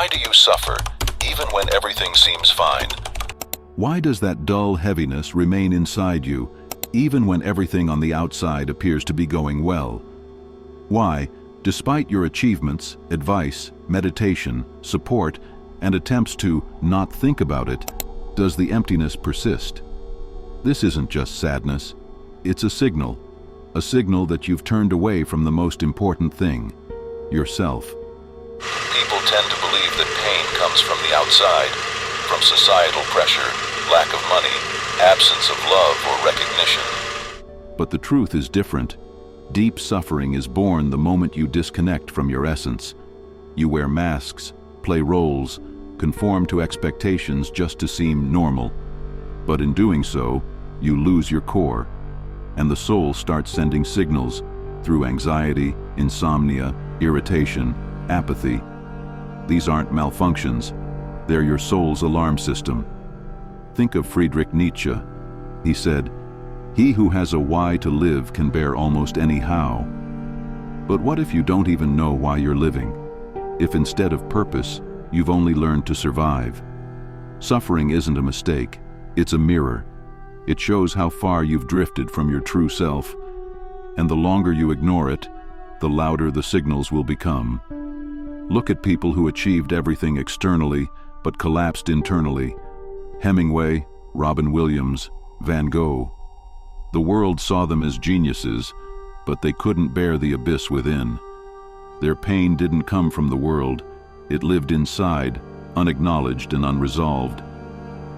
Why do you suffer, even when everything seems fine? Why does that dull heaviness remain inside you, even when everything on the outside appears to be going well? Why, despite your achievements, advice, meditation, support, and attempts to not think about it, does the emptiness persist? This isn't just sadness, it's a signal that you've turned away from the most important thing, yourself. People tend to believe that pain comes from the outside, from societal pressure, lack of money, absence of love or recognition. But the truth is different. Deep suffering is born the moment you disconnect from your essence. You wear masks, play roles, conform to expectations just to seem normal. But in doing so, you lose your core, and the soul starts sending signals through anxiety, insomnia, irritation, apathy. These aren't malfunctions, they're your soul's alarm system. Think of Friedrich Nietzsche. He said, "He who has a why to live can bear almost any how." But what if you don't even know why you're living? If instead of purpose, you've only learned to survive? Suffering isn't a mistake, it's a mirror. It shows how far you've drifted from your true self, and the longer you ignore it, the louder the signals will become. Look at people who achieved everything externally but collapsed internally. Hemingway, Robin Williams, Van Gogh. The world saw them as geniuses, but they couldn't bear the abyss within. Their pain didn't come from the world, it lived inside, unacknowledged and unresolved.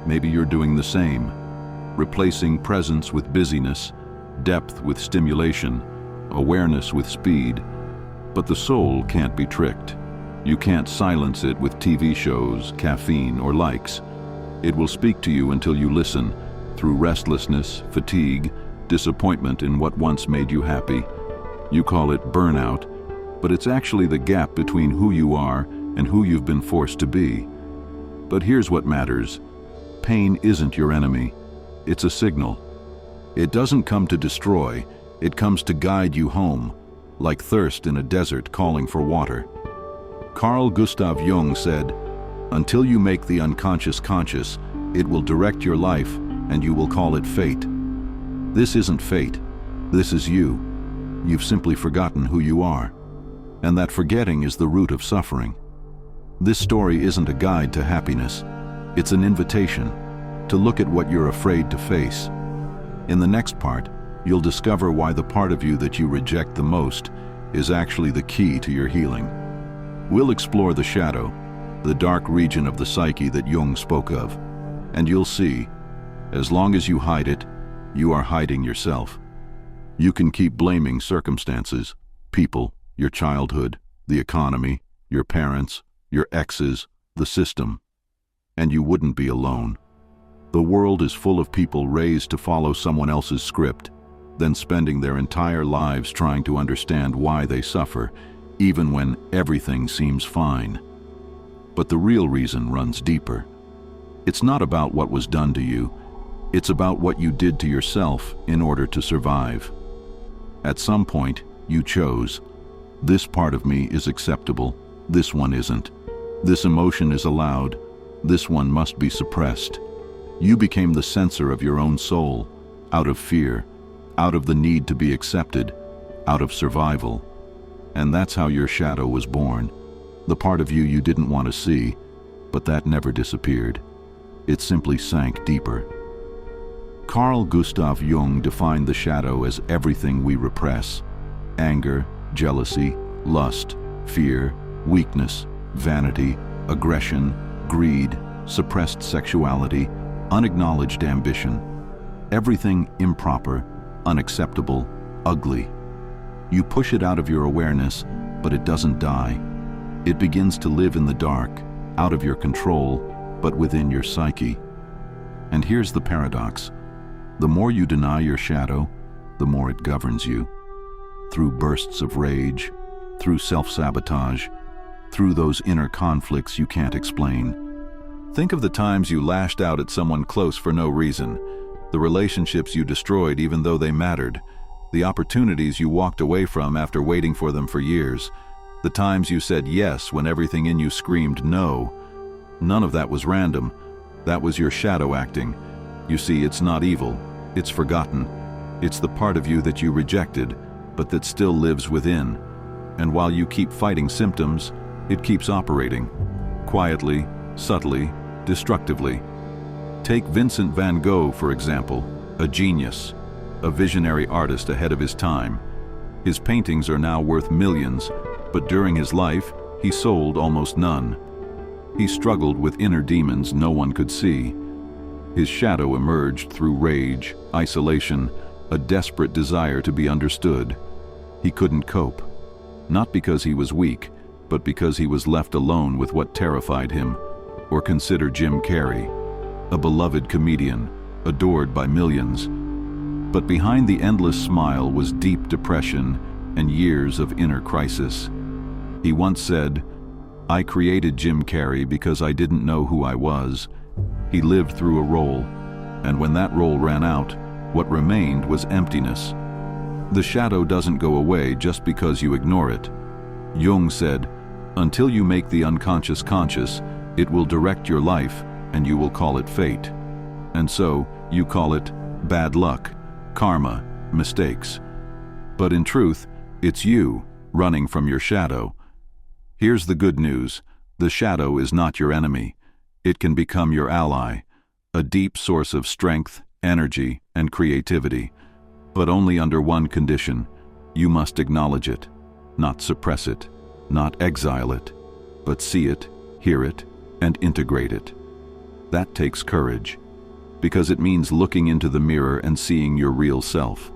Maybe you're doing the same, replacing presence with busyness, depth with stimulation, awareness with speed. But the soul can't be tricked. You can't silence it with TV shows, caffeine, or likes. It will speak to you until you listen, through restlessness, fatigue, disappointment in what once made you happy. You call it burnout, but it's actually the gap between who you are and who you've been forced to be. But here's what matters. Pain isn't your enemy. It's a signal. It doesn't come to destroy, it comes to guide you home, like thirst in a desert calling for water. Carl Jung said, "Until you make the unconscious conscious, it will direct your life and you will call it fate." This isn't fate, this is you. You've simply forgotten who you are. And that forgetting is the root of suffering. This story isn't a guide to happiness, it's an invitation to look at what you're afraid to face. In the next part, you'll discover why the part of you that you reject the most is actually the key to your healing. We'll explore the shadow, the dark region of the psyche that Jung spoke of, and you'll see, as long as you hide it, you are hiding yourself. You can keep blaming circumstances, people, your childhood, the economy, your parents, your exes, the system, and you wouldn't be alone. The world is full of people raised to follow someone else's script, then spending their entire lives trying to understand why they suffer, even when everything seems fine. But the real reason runs deeper. It's not about what was done to you, it's about what you did to yourself in order to survive. At some point, you chose, this part of me is acceptable, this one isn't. This emotion is allowed, this one must be suppressed. You became the censor of your own soul, out of fear, out of the need to be accepted, out of survival. And that's how your shadow was born, the part of you didn't want to see, but that never disappeared. It simply sank deeper. Carl Jung defined the shadow as everything we repress: anger, jealousy, lust, fear, weakness, vanity, aggression, greed, suppressed sexuality, unacknowledged ambition. Everything improper, unacceptable, ugly. You push it out of your awareness, but it doesn't die. It begins to live in the dark, out of your control, but within your psyche. And here's the paradox. The more you deny your shadow, the more it governs you. Through bursts of rage, through self-sabotage, through those inner conflicts you can't explain. Think of the times you lashed out at someone close for no reason, the relationships you destroyed even though they mattered, the opportunities you walked away from after waiting for them for years. The times you said yes when everything in you screamed no. None of that was random. That was your shadow acting. You see, it's not evil. It's forgotten. It's the part of you that you rejected, but that still lives within. And while you keep fighting symptoms, it keeps operating. Quietly, subtly, destructively. Take Vincent van Gogh, for example, a genius, a visionary artist ahead of his time. His paintings are now worth millions, but during his life, he sold almost none. He struggled with inner demons no one could see. His shadow emerged through rage, isolation, a desperate desire to be understood. He couldn't cope. Not because he was weak, but because he was left alone with what terrified him. Or consider Jim Carrey, a beloved comedian, adored by millions. But behind the endless smile was deep depression and years of inner crisis. He once said, "I created Jim Carrey because I didn't know who I was." He lived through a role, and when that role ran out, what remained was emptiness. The shadow doesn't go away just because you ignore it. Jung said, "Until you make the unconscious conscious, it will direct your life, and you will call it fate." And so, you call it bad luck, karma, mistakes. But in truth, it's you running from your shadow. Here's the good news. The shadow is not your enemy. It can become your ally, a deep source of strength, energy, and creativity. But only under one condition. You must acknowledge it, not suppress it, not exile it, but see it, hear it, and integrate it. That takes courage, because it means looking into the mirror and seeing your real self.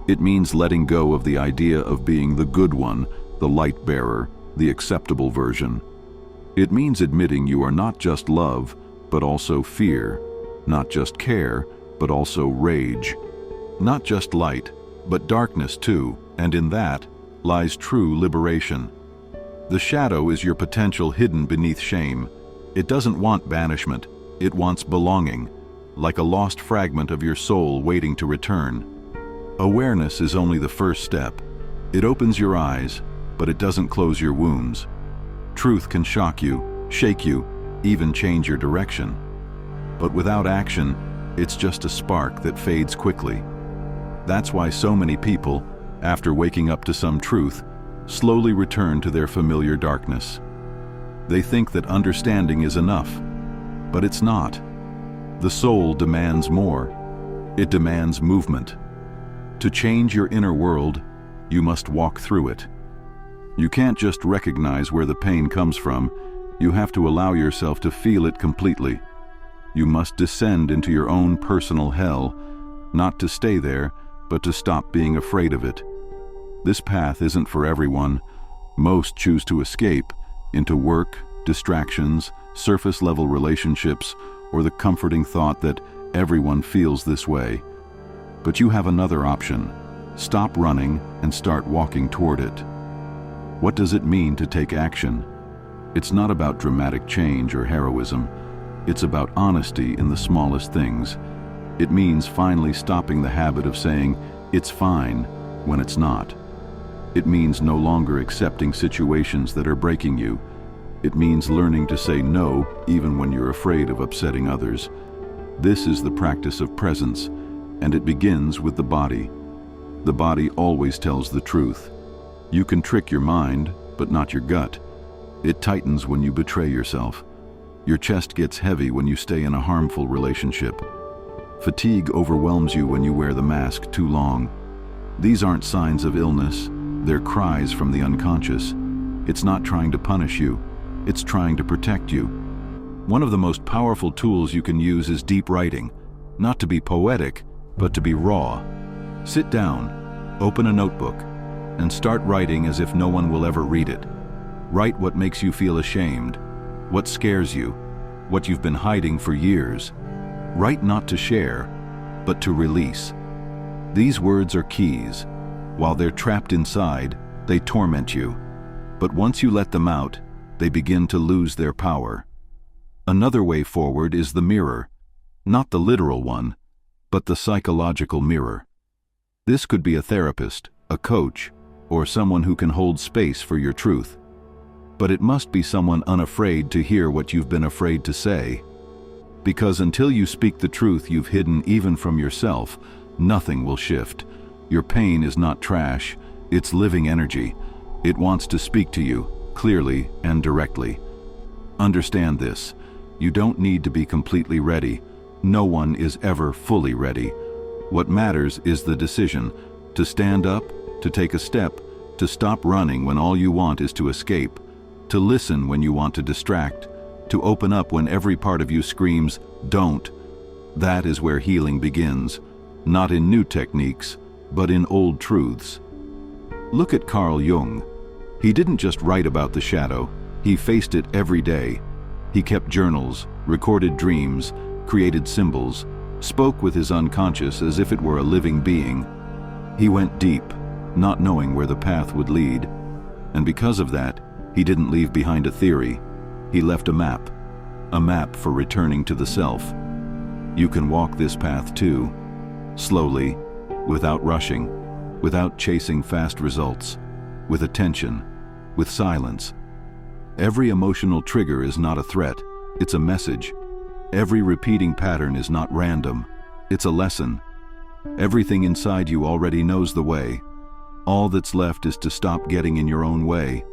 It means letting go of the idea of being the good one, the light bearer, the acceptable version. It means admitting you are not just love, but also fear, not just care, but also rage, not just light, but darkness too, and in that lies true liberation. The shadow is your potential hidden beneath shame. It doesn't want banishment, it wants belonging, like a lost fragment of your soul waiting to return. Awareness is only the first step. It opens your eyes, but it doesn't close your wounds. Truth can shock you, shake you, even change your direction. But without action, it's just a spark that fades quickly. That's why so many people, after waking up to some truth, slowly return to their familiar darkness. They think that understanding is enough, but it's not. The soul demands more. It demands movement. To change your inner world, you must walk through it. You can't just recognize where the pain comes from. You have to allow yourself to feel it completely. You must descend into your own personal hell, not to stay there, but to stop being afraid of it. This path isn't for everyone. Most choose to escape into work, distractions, surface-level relationships, or the comforting thought that everyone feels this way. But you have another option. Stop running and start walking toward it. What does it mean to take action? It's not about dramatic change or heroism. It's about honesty in the smallest things. It means finally stopping the habit of saying, "It's fine," when it's not. It means no longer accepting situations that are breaking you. It means learning to say no even when you're afraid of upsetting others. This is the practice of presence, and it begins with the body. The body always tells the truth. You can trick your mind, but not your gut. It tightens when you betray yourself. Your chest gets heavy when you stay in a harmful relationship. Fatigue overwhelms you when you wear the mask too long. These aren't signs of illness, they're cries from the unconscious. It's not trying to punish you, it's trying to protect you. One of the most powerful tools you can use is deep writing, not to be poetic, but to be raw. Sit down, open a notebook, and start writing as if no one will ever read it. Write what makes you feel ashamed, what scares you, what you've been hiding for years. Write not to share, but to release. These words are keys. While they're trapped inside, they torment you. But once you let them out, they begin to lose their power. Another way forward is the mirror. Not the literal one, but the psychological mirror. This could be a therapist, a coach, or someone who can hold space for your truth. But it must be someone unafraid to hear what you've been afraid to say. Because until you speak the truth you've hidden even from yourself, nothing will shift. Your pain is not trash, it's living energy. It wants to speak to you, clearly and directly. Understand this. You don't need to be completely ready. No one is ever fully ready. What matters is the decision to stand up, to take a step, to stop running when all you want is to escape, to listen when you want to distract, to open up when every part of you screams, "Don't." That is where healing begins, not in new techniques, but in old truths. Look at Carl Jung. He didn't just write about the shadow, he faced it every day. He kept journals, recorded dreams, created symbols, spoke with his unconscious as if it were a living being. He went deep, not knowing where the path would lead. And because of that, he didn't leave behind a theory. He left a map for returning to the self. You can walk this path too, slowly, without rushing, without chasing fast results, with attention, with silence. Every emotional trigger is not a threat, it's a message. Every repeating pattern is not random, it's a lesson. Everything inside you already knows the way. All that's left is to stop getting in your own way.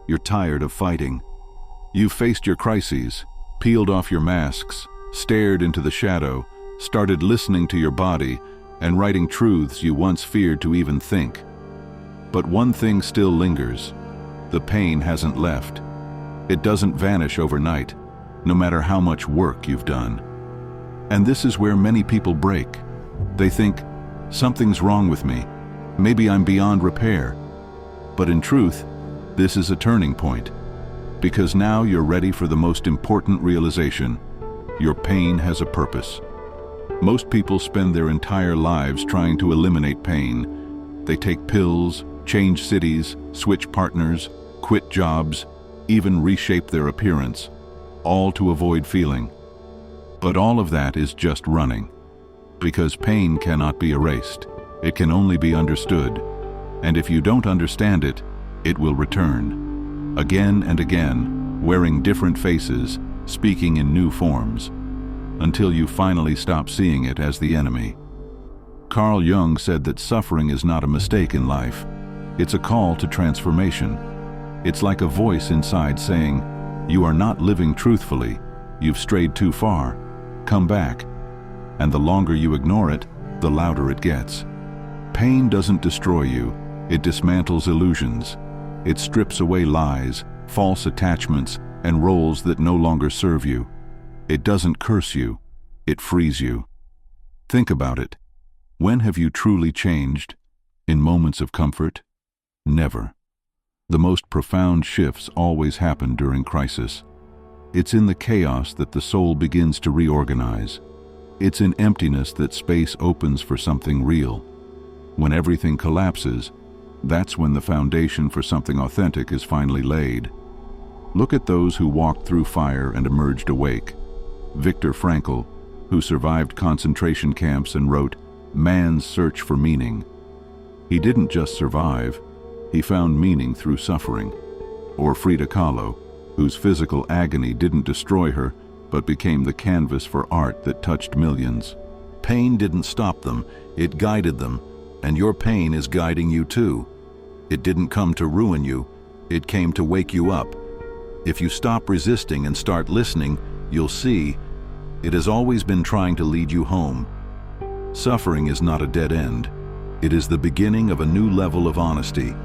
You're tired of fighting. You've faced your crises, peeled off your masks, stared into the shadow, started listening to your body, and writing truths you once feared to even think. But one thing still lingers. The pain hasn't left. It doesn't vanish overnight, no matter how much work you've done. And this is where many people break. They think, something's wrong with me. Maybe I'm beyond repair. But in truth, this is a turning point. Because now you're ready for the most important realization. Your pain has a purpose. Most people spend their entire lives trying to eliminate pain. They take pills, change cities, switch partners, quit jobs, even reshape their appearance, all to avoid feeling. But all of that is just running. Because pain cannot be erased. It can only be understood. And if you don't understand it, it will return. Again and again, wearing different faces, speaking in new forms, until you finally stop seeing it as the enemy. Carl Jung said that suffering is not a mistake in life. It's a call to transformation. It's like a voice inside saying, "You are not living truthfully. You've strayed too far. Come back." And the longer you ignore it, the louder it gets. Pain doesn't destroy you. It dismantles illusions. It strips away lies, false attachments, and roles that no longer serve you. It doesn't curse you. It frees you. Think about it. When have you truly changed? In moments of comfort? Never. The most profound shifts always happen during crisis. It's in the chaos that the soul begins to reorganize. It's in emptiness that space opens for something real. When everything collapses, that's when the foundation for something authentic is finally laid. Look at those who walked through fire and emerged awake. Viktor Frankl, who survived concentration camps and wrote Man's Search for Meaning. He didn't just survive, he found meaning through suffering. Or Frida Kahlo, whose physical agony didn't destroy her, but became the canvas for art that touched millions. Pain didn't stop them, it guided them, and your pain is guiding you too. It didn't come to ruin you, it came to wake you up. If you stop resisting and start listening, you'll see it has always been trying to lead you home. Suffering is not a dead end. It is the beginning of a new level of honesty,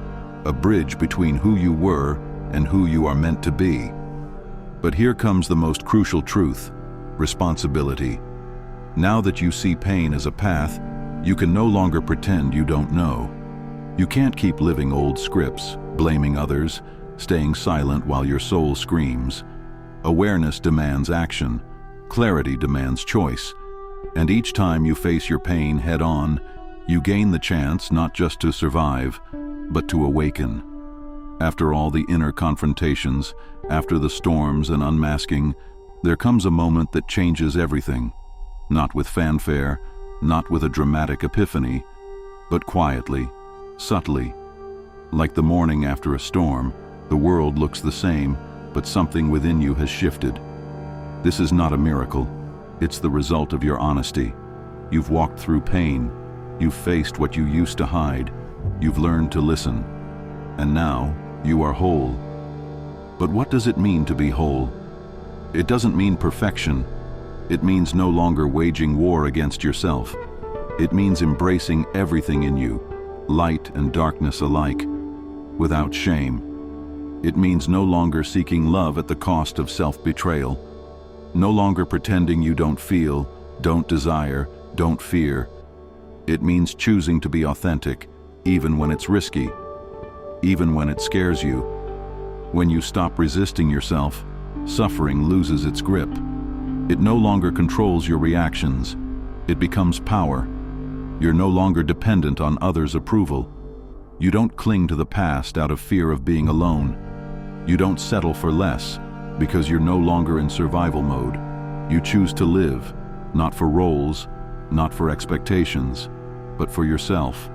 a bridge between who you were and who you are meant to be. But here comes the most crucial truth: responsibility. Now that you see pain as a path, you can no longer pretend you don't know. You can't keep living old scripts, blaming others, staying silent while your soul screams. Awareness demands action. Clarity demands choice. And each time you face your pain head-on, you gain the chance not just to survive, but to awaken. After all the inner confrontations, after the storms and unmasking, there comes a moment that changes everything. Not with fanfare, not with a dramatic epiphany, but quietly, subtly. Like the morning after a storm, The world looks the same, but something within you has shifted. This is not a miracle. It's the result of your honesty. You've walked through pain. You've faced what you used to hide. You've learned to listen. And now, you are whole. But what does it mean to be whole? It doesn't mean perfection. It means no longer waging war against yourself. It means embracing everything in you, light and darkness alike, without shame. It means no longer seeking love at the cost of self-betrayal. No longer pretending you don't feel, don't desire, don't fear. It means choosing to be authentic, even when it's risky, even when it scares you. When you stop resisting yourself, suffering loses its grip. It no longer controls your reactions. It becomes power. You're no longer dependent on others' approval. You don't cling to the past out of fear of being alone. You don't settle for less because you're no longer in survival mode. You choose to live, not for roles, not for expectations, but for yourself.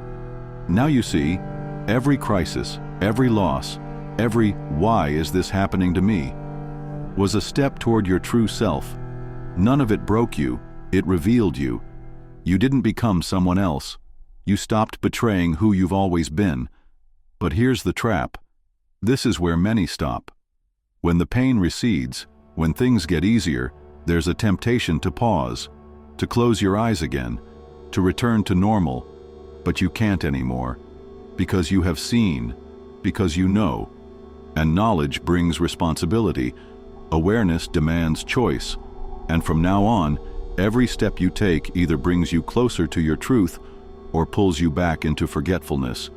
Now you see, every crisis, every loss, every "why is this happening to me?" was a step toward your true self. None of it broke you, it revealed you. You didn't become someone else. You stopped betraying who you've always been. But here's the trap. This is where many stop. When the pain recedes, when things get easier, there's a temptation to pause, to close your eyes again, to return to normal. But you can't anymore, because you have seen, because you know. And knowledge brings responsibility. Awareness demands choice. And from now on, every step you take either brings you closer to your truth or pulls you back into forgetfulness.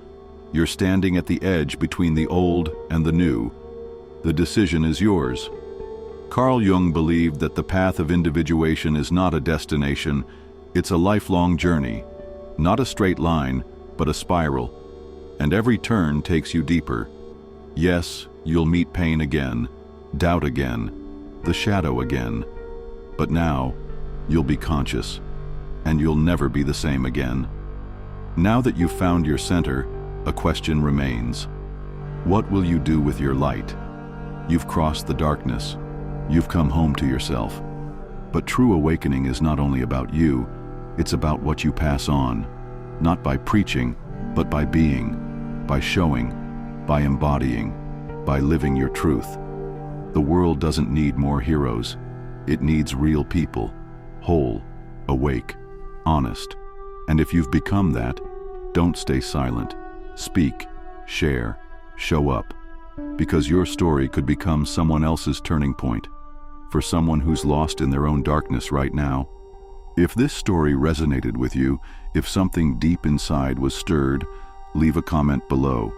You're standing at the edge between the old and the new. The decision is yours. Carl Jung believed that the path of individuation is not a destination, it's a lifelong journey. Not a straight line, but a spiral. And every turn takes you deeper. Yes, you'll meet pain again, doubt again, the shadow again. But now, you'll be conscious, and you'll never be the same again. Now that you've found your center, a question remains. What will you do with your light? You've crossed the darkness. You've come home to yourself. But true awakening is not only about you, it's about what you pass on. Not by preaching, but by being, by showing, by embodying, by living your truth. The world doesn't need more heroes. It needs real people, whole, awake, honest. And if you've become that, don't stay silent. Speak, share, show up. Because your story could become someone else's turning point, for someone who's lost in their own darkness right now. If this story resonated with you, if something deep inside was stirred, leave a comment below.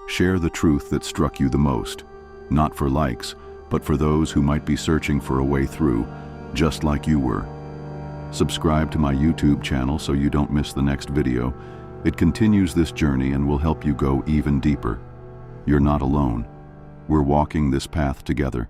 Share the truth that struck you the most, not for likes, but for those who might be searching for a way through, just like you were. Subscribe to my YouTube channel so you don't miss the next video. It continues this journey and will help you go even deeper. You're not alone. We're walking this path together.